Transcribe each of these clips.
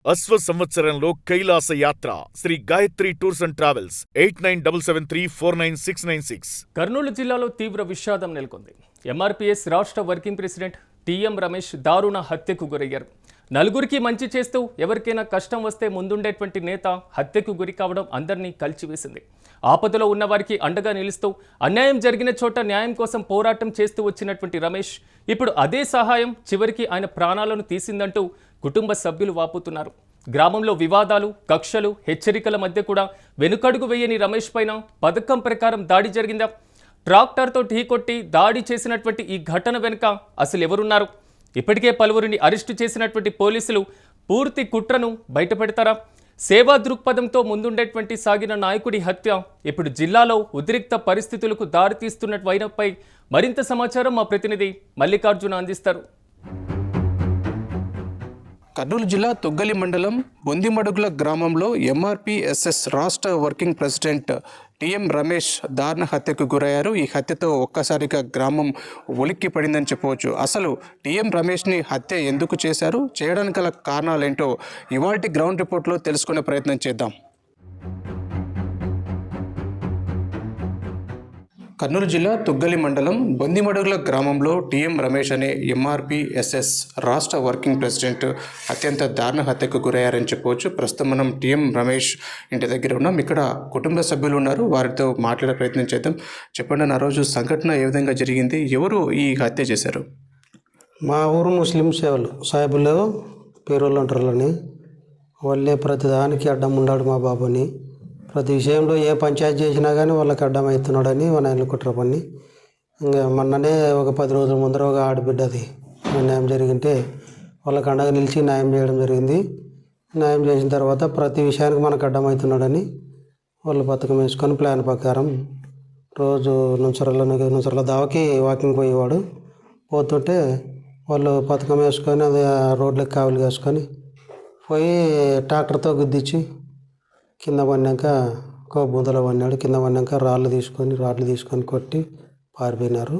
అశ్వ సంవత్సరంలో కైలాస యాత్ర Shri Gayatri tours and travels 8977349696. Kurnool జిల్లాలో తీవ్ర విషాదం నెలకొంది. ఎంఆర్పీఎస్ రాష్ట్ర వర్కింగ్ ప్రెసిడెంట్ టీఎం రమేష్ దారుణ హత్యకు గురయ్యారు. నలుగురికి మంచి చేస్తూ ఎవరికైనా కష్టం వస్తే ముందుండేటువంటి నేత హత్యకు గురి కావడం అందరినీ కలిచివేసింది. ఆపదలో ఉన్నవారికి అండగా నిలుస్తూ అన్యాయం జరిగిన చోట న్యాయం కోసం పోరాటం చేస్తూ వచ్చినటువంటి రమేష్ ఇప్పుడు అదే సహాయం చివరికి ఆయన ప్రాణాలను తీసిందంటూ కుటుంబ సభ్యులు వాపోతున్నారు. గ్రామంలో వివాదాలు, కక్షలు, హెచ్చరికల మధ్య కూడా వెనుకడుగు వేయని రమేష్ పైన పథకం ప్రకారం దాడి జరిగిందా? ట్రాక్టర్తో ఢీకొట్టి దాడి చేసినటువంటి ఈ ఘటన వెనుక అసలు ఎవరున్నారు? ఇప్పటికే పలువురిని అరెస్టు చేసినటువంటి పోలీసులు పూర్తి కుట్రను బయటపెడతారా? సేవా దృక్పథంతో ముందుండేటువంటి సాగిన నాయకుడి హత్య ఇప్పుడు జిల్లాలో ఉద్రిక్త పరిస్థితులకు దారితీస్తున్న వైనపై మరింత సమాచారం మా ప్రతినిధి మల్లికార్జున అందిస్తారు. కర్నూలు జిల్లా తొగ్గలి మండలం బొందిమడుగుల గ్రామంలో ఎంఆర్పీఎస్ఎస్ రాష్ట్ర వర్కింగ్ ప్రెసిడెంట్ టీఎం రమేష్ దారుణ హత్యకు గురయ్యారు. ఈ హత్యతో ఒక్కసారిగా గ్రామం ఉలిక్కి పడిందని చెప్పవచ్చు. అసలు టీఎం రమేష్ని హత్య ఎందుకు చేశారు, చేయడానికి గల కారణాలేంటో ఇవాల్టి గ్రౌండ్ రిపోర్ట్లో తెలుసుకునే ప్రయత్నం చేద్దాం. కర్నూలు జిల్లా తుగ్గలి మండలం బొందిమడుగుల గ్రామంలో టీఎం రమేష్ అనే ఎంఆర్పీఎస్ఎస్ రాష్ట్ర వర్కింగ్ ప్రెసిడెంట్ అత్యంత దారుణ హత్యకు గురయ్యారని చెప్పవచ్చు. ప్రస్తుతం మనం టీఎం రమేష్ ఇంటి దగ్గర ఉన్నాం. ఇక్కడ కుటుంబ సభ్యులు ఉన్నారు, వారితో మాట్లాడే ప్రయత్నం చేద్దాం. చెప్పండి, ఆ రోజు సంఘటన ఏ విధంగా జరిగింది, ఎవరు ఈ హత్య చేశారు? మా ఊరు ముస్లిం సేవలు సాయిబుల్లో పేరోళ్ళు ఉంటారని వాళ్ళే ప్రతిదానికి అడ్డం ఉన్నాడు. మా బాబుని ప్రతి విషయంలో ఏ పంచాయతీ చేసినా కానీ వాళ్ళకి అడ్డం అవుతున్నాడని మన ఆయన కుట్ర పని. ఇంకా మొన్ననే ఒక 10 రోజుల ముందర ఒక ఆడబిడ్డది న్యాయం జరిగింటే వాళ్ళకి అండగా నిలిచి న్యాయం చేయడం జరిగింది. న్యాయం చేసిన తర్వాత ప్రతి విషయానికి మనకు అడ్డం అవుతున్నాడని వాళ్ళు పథకం వేసుకొని ప్లాన్ ప్రకారం రోజు నుంచర్ల దావకి వాకింగ్ పోయేవాడు. పోతుంటే వాళ్ళు పథకం వేసుకొని అది రోడ్లకు కావలి వేసుకొని పోయి ట్రాక్టర్తో గుద్దించి కింద పడినాక ఒక బుందలో పడినాడు. కింద పడినాక రాళ్ళు తీసుకొని కొట్టి పారిపోయినారు.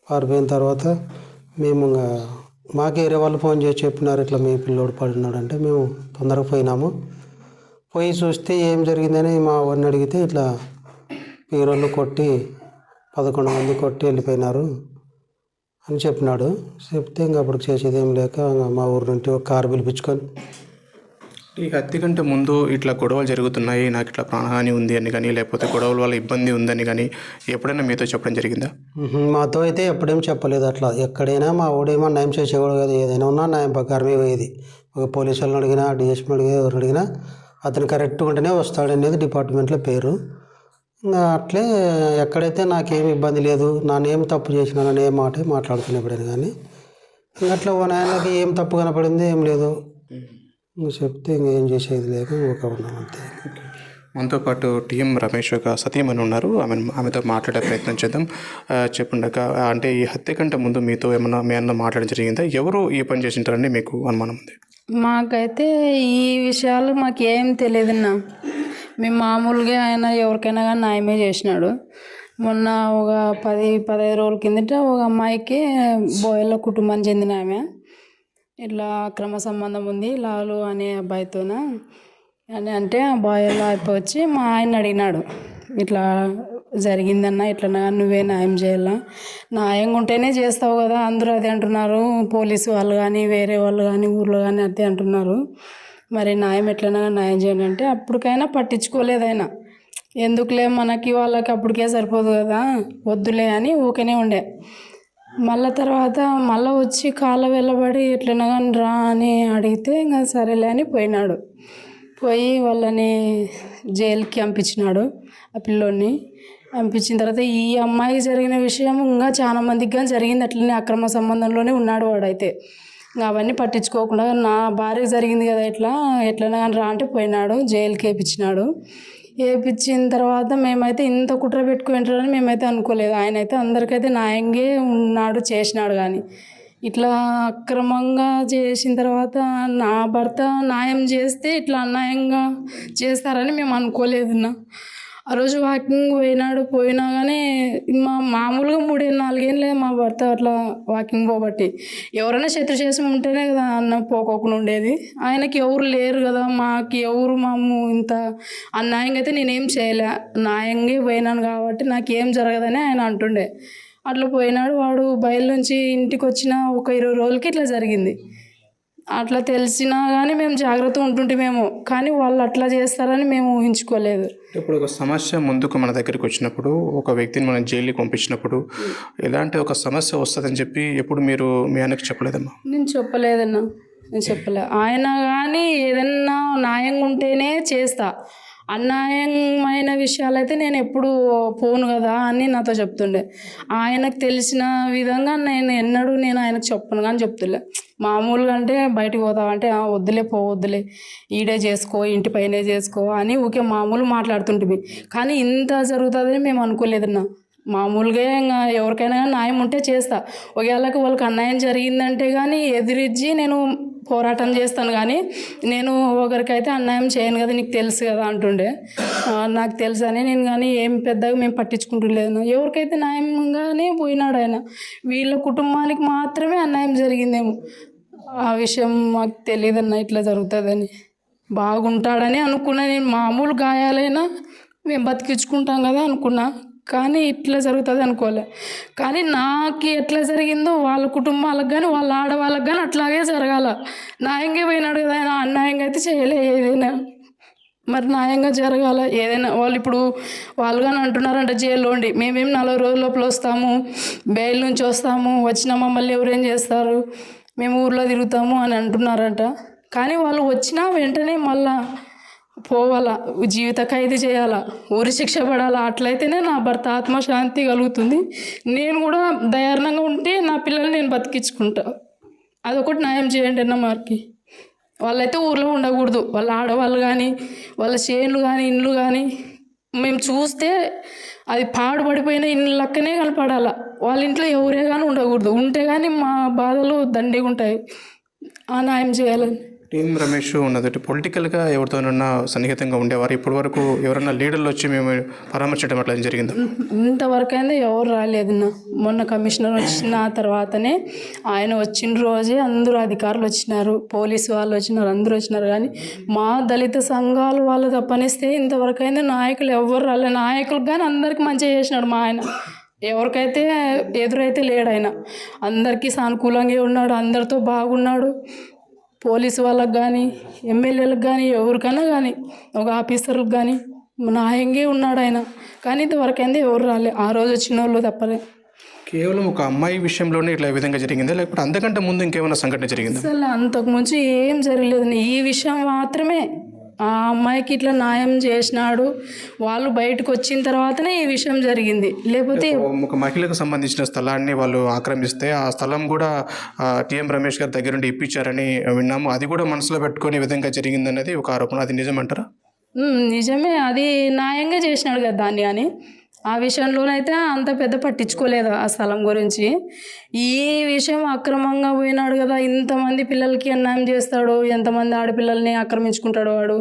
పారిపోయిన తర్వాత మేము మాకు వేరే వాళ్ళు ఫోన్ చేసి చెప్పినారు, ఇట్లా మీ పిల్లోడు పడినాడు అంటే మేము తొందరగా పోయినాము. పోయి చూస్తే ఏం జరిగిందని మా వాడిని అడిగితే ఇట్లా పీరోళ్ళు కొట్టి 11 మంది కొట్టి వెళ్ళిపోయినారు అని చెప్పినాడు. చెప్తే ఇంకా అప్పుడు చేసేది ఏం లేక మా ఊరు నుండి ఒక కారు పిలిపించుకొని ఈ హత్య కంటే ముందు ఇట్లా గొడవలు జరుగుతున్నాయి, నాకు ఇట్లా ప్రాణహాని ఉంది అని కానీ, లేకపోతే గొడవల వల్ల ఇబ్బంది ఉందని కానీ ఎప్పుడైనా మీతో చెప్పడం జరిగిందా? మాతో అయితే ఎప్పుడేం చెప్పలేదు. అట్లా ఎక్కడైనా మా ఊడేమో న్యాయం చేసేవాడు కదా, ఏదైనా ఉన్నా న్యాయం ప్రకారమే పోయేది. ఒక పోలీసు వాళ్ళని అడిగినా, డిఎస్పీ ఎవరిని అడిగినా అతను కరెక్ట్గా ఉంటేనే వస్తాడనేది డిపార్ట్మెంట్లో పేరు. ఇంకా అట్లే ఎక్కడైతే నాకేం ఇబ్బంది లేదు, నానేం తప్పు చేసినానని ఏ మాట మాట్లాడుతున్నప్పుడైనా కానీ ఇంకా అట్లా ఓ నాయనకి ఏం తప్పు కనపడింది ఏం లేదు చెప్తే ఇంకేం చేసేది లేక ఒక ఉన్నాం అంతే. మనతో పాటు టీఎం రమేష్ ఒక సతీమణి ఉన్నారు, ఆమెతో మాట్లాడే ప్రయత్నం చేద్దాం. చెప్పండి అంటే ఈ హత్య కంటే ముందు మీతో ఏమన్నా మీ అన్న మాట్లాడడం జరిగిందా? ఎవరు ఈ పని చేసింటారని మీకు అనుమానం ఉంది? మాకైతే ఈ విషయాలు మాకేం తెలియదన్నా. మేము మామూలుగా ఆయన ఎవరికైనా కానీ న్యాయమే చేసినాడు. మొన్న ఒక 10-15 రోజుల కిందట ఒక అమ్మాయికి బోయల కుటుంబానికి చెందిన ఆమె ఇట్లా అక్రమ సంబంధం ఉంది లాలు అనే అబ్బాయితోన అని అంటే ఆ బోయల అయిపోయి వచ్చి మా ఆయన అడిగినాడు, ఇట్లా జరిగిందన్న, ఇట్లా నువ్వే న్యాయం చేయాలా, న్యాయంగా ఉంటేనే చేస్తావు కదా, అందరూ అదే అంటున్నారు, పోలీసు వాళ్ళు కానీ వేరే వాళ్ళు కానీ ఊర్లో కానీ అదే అంటున్నారు, మరి న్యాయం ఎట్లైనా న్యాయం చేయండి అంటే అప్పటికైనా పట్టించుకోలేదు ఆయన. ఎందుకులే మనకి వాళ్ళకి అప్పటికే సరిపోదు కదా, వద్దులే అని ఊకనే ఉండే. మళ్ళీ తర్వాత మళ్ళీ వచ్చి కాళ్ళ వెళ్ళబడి ఎట్లైనా కానీ రా అని అడిగితే ఇంకా సరేలే అని పోయినాడు. పోయి వాళ్ళని జైలుకి పంపించినాడు. ఆ పిల్లోడిని పంపించిన తర్వాత ఈ అమ్మాయికి జరిగిన విషయం ఇంకా చాలా మందికి కానీ జరిగింది. అట్లనే అక్రమ సంబంధంలోనే ఉన్నాడు వాడైతే. ఇంకా అవన్నీ పట్టించుకోకుండా నా భార్యకి జరిగింది కదా ఎట్లైనా కానీ రా అంటే పోయినాడు, జైలుకి వేయించినాడు. వేయించిన తర్వాత మేమైతే ఇంత కుట్ర పెట్టుకుంటారని మేమైతే అనుకోలేదు. ఆయన అయితే అందరికైతే న్యాయంగా ఉన్నాడు, చేసినాడు. కానీ ఇట్లా అక్రమంగా చేసిన తర్వాత నా భర్త న్యాయం చేస్తే ఇట్లా అన్యాయంగా చేస్తారని మేము అనుకోలేదన్నా. ఆ రోజు వాకింగ్ పోయినా కానీ మామూలుగా 3-4 ఏళ్ళే మా భర్త అట్లా వాకింగ్ పోబట్టి ఎవరైనా శత్రు చేసి ఉంటేనే కదా అన్న పోకోకుండా ఉండేది. ఆయనకి ఎవరు లేరు కదా, మాకు ఎవరు ఇంత అన్యాయంగా అయితే నేనేం చేయలే, న్యాయంగా పోయినాను కాబట్టి నాకేం జరగదని ఆయన అంటుండే. అట్లా పోయినాడు వాడు. బయలు నుంచి ఇంటికి వచ్చిన ఒక 20 రోజులకి ఇట్లా జరిగింది. అట్లా తెలిసినా కానీ మేము జాగ్రత్త ఉంటుంటేమేమో, కానీ వాళ్ళు అట్లా చేస్తారని మేము ఊహించుకోలేదు. ఇప్పుడు ఒక సమస్య ముందుకు మన దగ్గరికి వచ్చినప్పుడు, ఒక వ్యక్తిని మనం జైలుకి పంపించినప్పుడు ఎలాంటి ఒక సమస్య వస్తుందని చెప్పి ఎప్పుడు మీరు మీ ఆయనకు చెప్పలేదమ్మా? నేను చెప్పలేదన్నా, నేను చెప్పలే. ఆయన కానీ ఏదన్నా న్యాయంగా ఉంటేనే చేస్తా, అన్యాయమైన విషయాలైతే నేను ఎప్పుడు పోను కదా అని నాతో చెప్తుండే. ఆయనకు తెలిసిన విధంగా నేను ఆయనకు చెప్పను కానీ చెప్తుండే. మామూలుగా అంటే బయటకు పోతావంటే వద్దులే పోవద్దులే, ఈడే చేసుకో, ఇంటి పైనే చేసుకో అని ఊకే మామూలు మాట్లాడుతుంటే, కానీ ఇంత జరుగుతుందని మేము అనుకోలేదన్నా. మామూలుగా ఇంకా ఎవరికైనా కానీ న్యాయం ఉంటే చేస్తా. ఒకవేళకి వాళ్ళకి అన్యాయం జరిగిందంటే కానీ ఎదిరించి నేను పోరాటం చేస్తాను, కానీ నేను ఒకరికైతే అన్యాయం చేయను కదా, నీకు తెలుసు కదా అంటుండే. నాకు తెలుసు అని నేను కానీ ఏం పెద్దగా మేము పట్టించుకుంటలేదు. ఎవరికైతే న్యాయంగానే పోయినాడు ఆయన, వీళ్ళ కుటుంబానికి మాత్రమే అన్యాయం జరిగిందేమో. ఆ విషయం మాకు తెలియదన్న ఇట్లా జరుగుతుందని. బాగుంటాడని అనుకున్నా నేను, మామూలు గాయాలైనా మేము బతికించుకుంటాం కదా అనుకున్నా, కానీ ఇట్లా జరుగుతుంది అనుకోలే. కానీ నాకు ఎట్లా జరిగిందో వాళ్ళ కుటుంబాలకు కానీ వాళ్ళ ఆడవాళ్ళకి కానీ అట్లాగే జరగాల. న్యాయంగా పోయినాడు కదా ఆయన, అన్యాయంగా అయితే చేయలే ఏదైనా, మరి న్యాయంగా జరగాల ఏదైనా. వాళ్ళు కానీ అంటున్నారంట జైల్లో ఉండి మేమేం 40 రోజుల లోపల వస్తాము, బెయిల్ నుంచి వస్తాము, వచ్చిన మమ్మల్ని ఎవరేం చేస్తారు, మేము ఊర్లో తిరుగుతాము అని అంటున్నారంట. కానీ వాళ్ళు వచ్చినా వెంటనే మళ్ళా పోవాలా, జీవిత ఖైదు చేయాలా, ఊరి శిక్ష పడాలా. అట్లయితేనే నా భర్త ఆత్మశాంతి కలుగుతుంది. నేను కూడా ధైర్యంగా ఉంటే నా పిల్లల్ని నేను బతికించుకుంటా. అదొకటి న్యాయం చేయండి అన్న మార్కి. వాళ్ళైతే ఊర్లో ఉండకూడదు, వాళ్ళ ఆడవాళ్ళు కానీ వాళ్ళ చేనులు కానీ ఇండ్లు కానీ మేము చూస్తే అది పాడుపడిపోయిన ఇండ్ల లెక్కనే కనపడాలా. వాళ్ళ ఇంట్లో ఎవరే కానీ ఉండకూడదు, ఉంటే కానీ మా బాధలు దండిగా ఉంటాయి. ఆ న్యాయం చేయాలని. టీఎం రమేష్ ఉన్నది పొలిటికల్గా ఎవరితోనన్నా సన్నిహితంగా ఉండేవారు? ఇప్పటి వరకు ఎవరన్నా లీడర్లు వచ్చి మేము పరామర్శించడం అట్లా జరిగిందా? ఇంతవరకు అయితే ఎవరు రాలేదన్న. మొన్న కమిషనర్ వచ్చిన తర్వాతనే, ఆయన వచ్చిన రోజే అందరూ అధికారులు వచ్చినారు, పోలీసు వాళ్ళు వచ్చినారు, అందరూ వచ్చినారు. కానీ మా దళిత సంఘాలు వాళ్ళు తప్పనిస్తే ఇంతవరకు అయితే నాయకులు ఎవరు రాలేదు. నాయకులకు కానీ అందరికీ మంచిగా చేసినాడు మా ఆయన. ఎవరికైతే ఎదురైతే లేడు ఆయన, అందరికీ సానుకూలంగా ఉన్నాడు, అందరితో బాగున్నాడు. పోలీసు వాళ్ళకి కానీ ఎమ్మెల్యేలకు కానీ ఎవరికైనా కానీ ఒక ఆఫీసర్లకు కానీ న్యాయంగా ఉన్నాడు ఆయన. కానీ ఇంతవరకు అయితే ఎవరు రాలే, ఆ రోజు వచ్చిన వాళ్ళు తప్పలే. కేవలం ఒక అమ్మాయి విషయంలోనే ఇట్లా ఈ విధంగా జరిగిందా, లేకపోతే అంతకంటే ముందు ఇంకేమైనా సంఘటన జరిగిందా? అసలు అంతకుముందు ఏం జరగలేదు. ఈ విషయం మాత్రమే ఆ అమ్మాయికి ఇట్లా న్యాయం చేసినాడు, వాళ్ళు బయటకు వచ్చిన తర్వాతనే ఈ విషయం జరిగింది. లేకపోతే ఒక మహిళకు సంబంధించిన స్థలాన్ని వాళ్ళు ఆక్రమిస్తే ఆ స్థలం కూడా టీఎం రమేష్ గారి దగ్గర నుండి ఇప్పించారని విన్నాము. అది కూడా మనసులో పెట్టుకునే విధంగా జరిగిందనేది ఒక ఆరోపణ. అది నిజమంటారా? నిజమే, అది న్యాయంగా చేసినాడు కదా దాన్ని. కానీ ఆ విషయంలోనైతే అంత పెద్ద పట్టించుకోలేదు ఆ స్థలం గురించి. ఈ విషయం అక్రమంగా పోయినాడు కదా, ఇంతమంది పిల్లలకి అన్యాయం చేస్తాడు, ఎంతమంది ఆడపిల్లల్ని ఆక్రమించుకుంటాడు వాడు.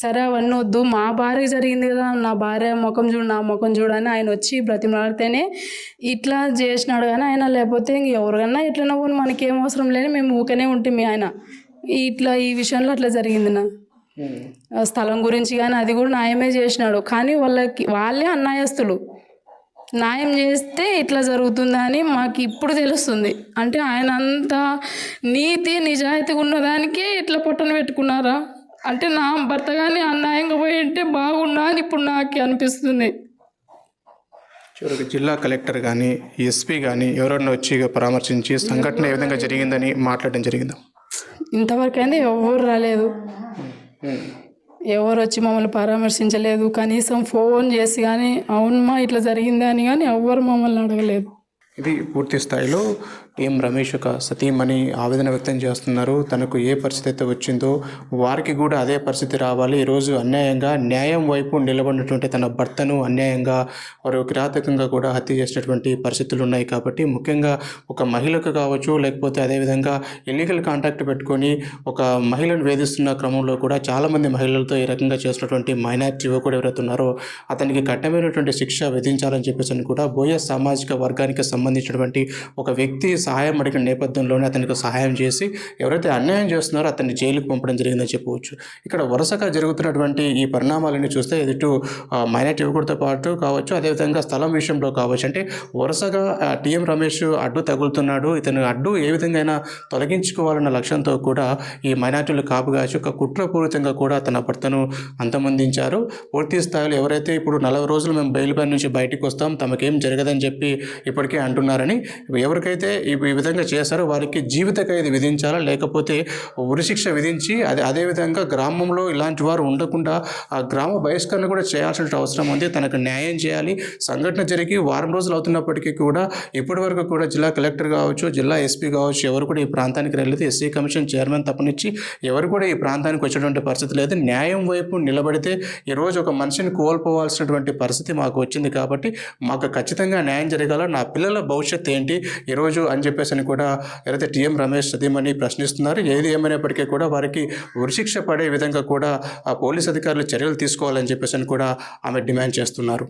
సరే అవన్నీ వద్దు, మా భార్య జరిగింది కదా, నా భార్య ముఖం చూడు, నా ముఖం చూడని ఆయన వచ్చి బ్రతిమలాడితేనే ఇట్లా చేసినాడు. కానీ ఆయన లేకపోతే ఎవరికన్నా ఎట్లన్నా పోనీ మనకేం అవసరం లేని మేము ఊకనే ఉంటుంది. ఆయన ఇట్లా ఈ విషయంలో అట్లా జరిగింది. నా స్థలం గురించి కానీ అది కూడా న్యాయమే చేసినాడు. కానీ వాళ్ళే అన్యాయస్తులు. న్యాయం చేస్తే ఇట్లా జరుగుతుందని మాకు ఇప్పుడు తెలుస్తుంది. అంటే ఆయన అంత నీతి నిజాయితీగా ఉన్నదానికే ఇట్లా పొట్టను పెట్టుకున్నారా అంటే, నా భర్త కానీ అన్యాయంగా పోయి ఉంటే బాగున్నా అని ఇప్పుడు నాకు అనిపిస్తుంది. చివరికి జిల్లా కలెక్టర్ కానీ ఎస్పీ కానీ ఎవరన్నా వచ్చి పరామర్శించి సంఘటన ఏ విధంగా జరిగిందని మాట్లాడడం జరిగిందా? ఇంతవరకు అయితే ఎవరు రాలేదు, ఎవరు వచ్చి మమ్మల్ని పరామర్శించలేదు. కనీసం ఫోన్ చేసి కానీ అవునమ్మా ఇట్లా జరిగిందా అని కానీ ఎవ్వరు మమ్మల్ని అడగలేదు. ఇది పూర్తి స్థాయిలో టీఎం రమేష్ యొక్క సతీమణి ఆవేదన వ్యక్తం చేస్తున్నారు. తనకు ఏ పరిస్థితి అయితే వచ్చిందో వారికి కూడా అదే పరిస్థితి రావాలి. ఈరోజు అన్యాయంగా న్యాయం వైపు నిలబడినటువంటి తన భర్తను అన్యాయంగా వారు కిరాతకంగా కూడా హత్య చేసినటువంటి పరిస్థితులు ఉన్నాయి. కాబట్టి ముఖ్యంగా ఒక మహిళకు కావచ్చు, లేకపోతే అదేవిధంగా ఇల్లీగల్ కాంటాక్ట్ పెట్టుకొని ఒక మహిళను వేధిస్తున్న క్రమంలో కూడా చాలామంది మహిళలతో ఈ రకంగా చేసినటువంటి మైనారిటీ యువకుడు ఎవరైతే ఉన్నారో అతనికి కఠినమైనటువంటి శిక్ష విధించాలని చెప్పేసి అని కూడా బోయ సామాజిక వర్గానికి సంబంధించినటువంటి ఒక వ్యక్తి సహాయం అడిగిన నేపథ్యంలోనే అతనికి సహాయం చేసి ఎవరైతే అన్యాయం చేస్తున్నారో అతన్ని జైలుకు పంపడం జరిగిందని చెప్పవచ్చు. ఇక్కడ వరుసగా జరుగుతున్నటువంటి ఈ పరిణామాలను చూస్తే ఎదుటి మైనారిటీ యువకుడితో పాటు కావచ్చు, అదేవిధంగా స్థలం విషయంలో కావచ్చు, అంటే వరుసగా టీఎం రమేష్ అడ్డు తగులుతున్నాడు. ఇతను అడ్డు ఏ విధంగా అయినా తొలగించుకోవాలన్న లక్ష్యంతో కూడా ఈ మైనారిటీలు కాపుగాచి ఒక కుట్రపూరితంగా కూడా తన భర్తను అంతమొందించారు. పూర్తి స్థాయిలో ఎవరైతే ఇప్పుడు 40 రోజులు మేము బెయిల్ పై నుంచి బయటకు వస్తాం, తమకేం జరగదని చెప్పి ఇప్పటికే అంటున్నారని, ఎవరికైతే ఈ విధంగా చేశారో వారికి జీవిత ఖైదు విధించాలా, లేకపోతే ఉరిశిక్ష విధించి అదేవిధంగా గ్రామంలో ఇలాంటి వారు ఉండకుండా ఆ గ్రామ బహిష్కరణ కూడా చేయాల్సిన అవసరం ఉంది. తనకు న్యాయం చేయాలి. సంఘటన జరిగి వారం రోజులు అవుతున్నప్పటికీ కూడా ఇప్పటి వరకు కూడా జిల్లా కలెక్టర్ కావచ్చు, జిల్లా ఎస్పీ కావచ్చు, ఎవరు కూడా ఈ ప్రాంతానికి వెళ్ళలేదు. ఎస్సీ కమిషన్ చైర్మన్ తప్పనిచ్చి ఎవరు కూడా ఈ ప్రాంతానికి వచ్చేటువంటి పరిస్థితి లేదు. న్యాయం వైపు నిలబడితే ఈరోజు ఒక మనిషిని కోల్పోవాల్సినటువంటి పరిస్థితి మాకు వచ్చింది. కాబట్టి మాకు ఖచ్చితంగా న్యాయం జరగాల. నా పిల్లల భవిష్యత్తు ఏంటి ఈరోజు అని చెప్పేసి అని కూడా ఎవరైతే టీఎం రమేష్ సతీమణి ప్రశ్నిస్తున్నారు. ఏది ఏమైనప్పటికీ కూడా వారికి ఉరిశిక్ష పడే విధంగా కూడా ఆ పోలీస్ అధికారులు చర్యలు తీసుకోవాలని చెప్పేసి అని కూడా ఆమె డిమాండ్ చేస్తున్నారు.